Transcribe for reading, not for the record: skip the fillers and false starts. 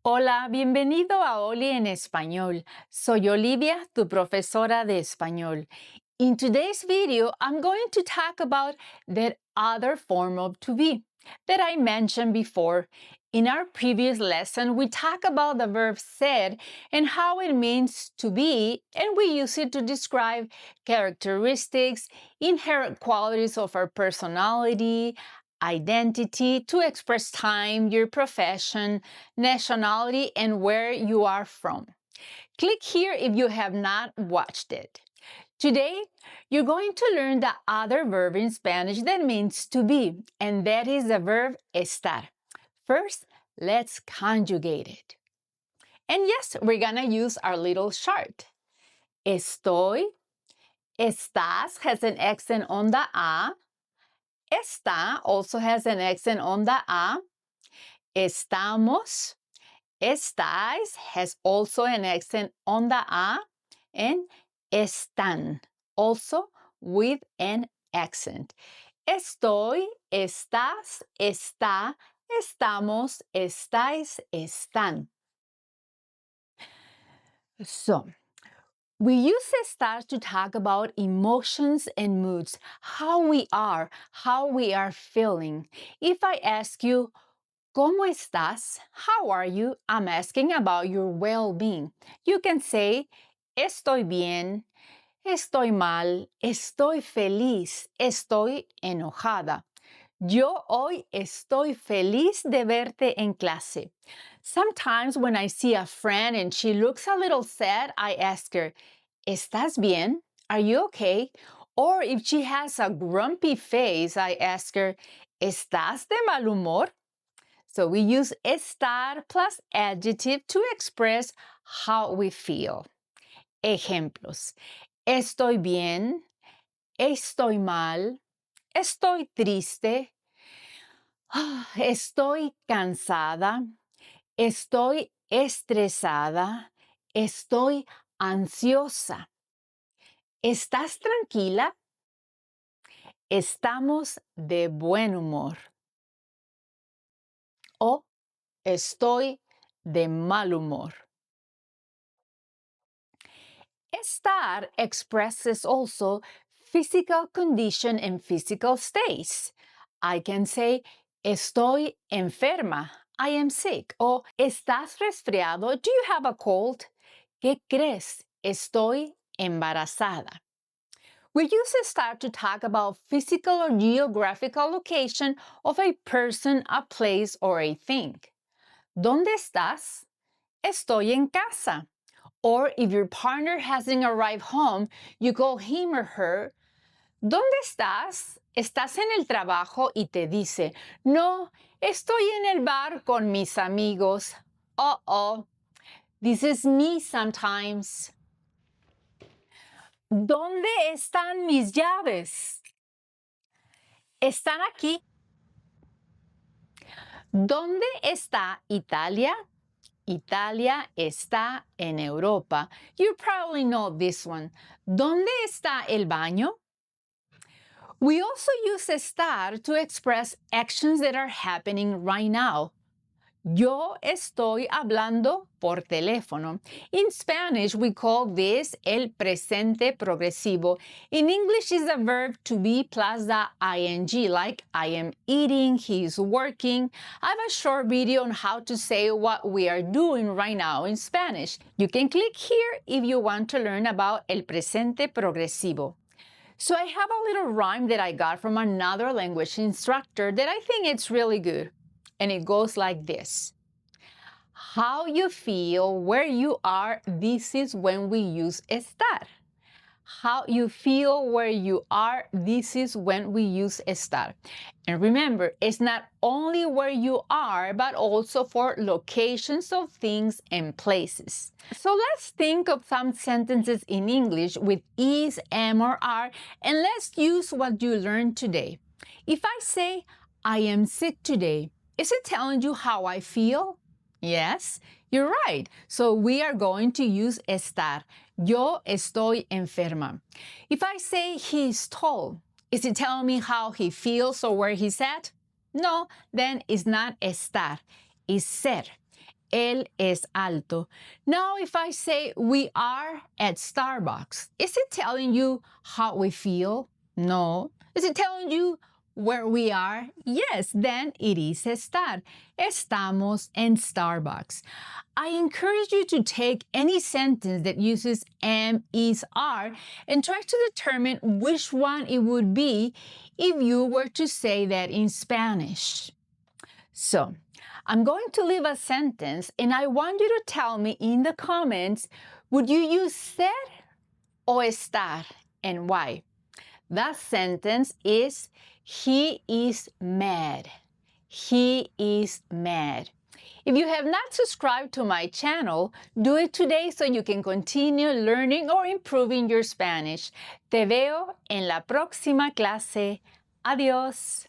Hola, bienvenido a Oli en Español. Soy Olivia, tu profesora de español. In today's video, I'm going to talk about that other form of to be that I mentioned before. In our previous lesson, we talked about the verb ser and how it means to be, and we use it to describe characteristics, inherent qualities of our personality, identity, to express time, your profession, nationality, and where you are from. Click here if you have not watched it. Today, you're going to learn the other verb in Spanish that means to be, and that is the verb estar. First, let's conjugate it. And yes, we're gonna use our little chart. Estoy, estás has an accent on the A. Está also has an accent on the A. Estamos, estáis has also an accent on the A. And están, also with an accent. Estoy, estás, está, estamos, estáis, están. So, we use estar to talk about emotions and moods, how we are feeling. If I ask you, ¿Cómo estás? How are you? I'm asking about your well-being. You can say, estoy bien, estoy mal, estoy feliz, estoy enojada. Yo hoy estoy feliz de verte en clase. Sometimes when I see a friend and she looks a little sad, I ask her, ¿Estás bien? Are you okay? Or if she has a grumpy face, I ask her, ¿Estás de mal humor? So we use estar plus adjective to express how we feel. Ejemplos. Estoy bien, estoy mal, estoy triste, estoy cansada, estoy estresada, estoy ansiosa. ¿Estás tranquila? Estamos de buen humor. O estoy de mal humor. Estar expresses also physical condition and physical states. I can say, estoy enferma, I am sick. O, ¿estás resfriado? Do you have a cold? ¿Qué crees? Estoy embarazada. We use estar to talk about physical or geographical location of a person, a place, or a thing. ¿Dónde estás? Estoy en casa. Or if your partner hasn't arrived home, you call him or her, ¿Dónde estás? Estás en el trabajo y te dice, no, estoy en el bar con mis amigos. Uh-oh, this is me sometimes. ¿Dónde están mis llaves? Están aquí. ¿Dónde está Italia? Italia está en Europa. You probably know this one. ¿Dónde está el baño? We also use estar to express actions that are happening right now. Yo estoy hablando por teléfono. In Spanish, we call this el presente progresivo. In English, it's the verb to be plus the ing, like I am eating, he's working. I have a short video on how to say what we are doing right now in Spanish. You can click here if you want to learn about el presente progresivo. So I have a little rhyme that I got from another language instructor that I think it's really good. And it goes like this. How you feel where you are, this is when we use estar. How you feel where you are, this is when we use estar. And remember, it's not only where you are, but also for locations of things and places. So let's think of some sentences in English with is, am, or are, and let's use what you learned today. If I say, I am sick today, is it telling you how I feel? Yes, you're right. So we are going to use estar. Yo estoy enferma. If I say he's tall, is it telling me how he feels or where he's at? No, then it's not estar, it's ser. Él es alto. Now, if I say we are at Starbucks, is it telling you how we feel? No. Is it telling you where we are? Yes, then it is estar. Estamos en Starbucks. I encourage you to take any sentence that uses am, is, are, and try to determine which one it would be if you were to say that in Spanish. So, I'm going to leave a sentence and I want you to tell me in the comments, would you use ser o estar and why? That sentence is, he is mad. He is mad. If you have not subscribed to my channel, do it today so you can continue learning or improving your Spanish. Te veo en la próxima clase. Adiós.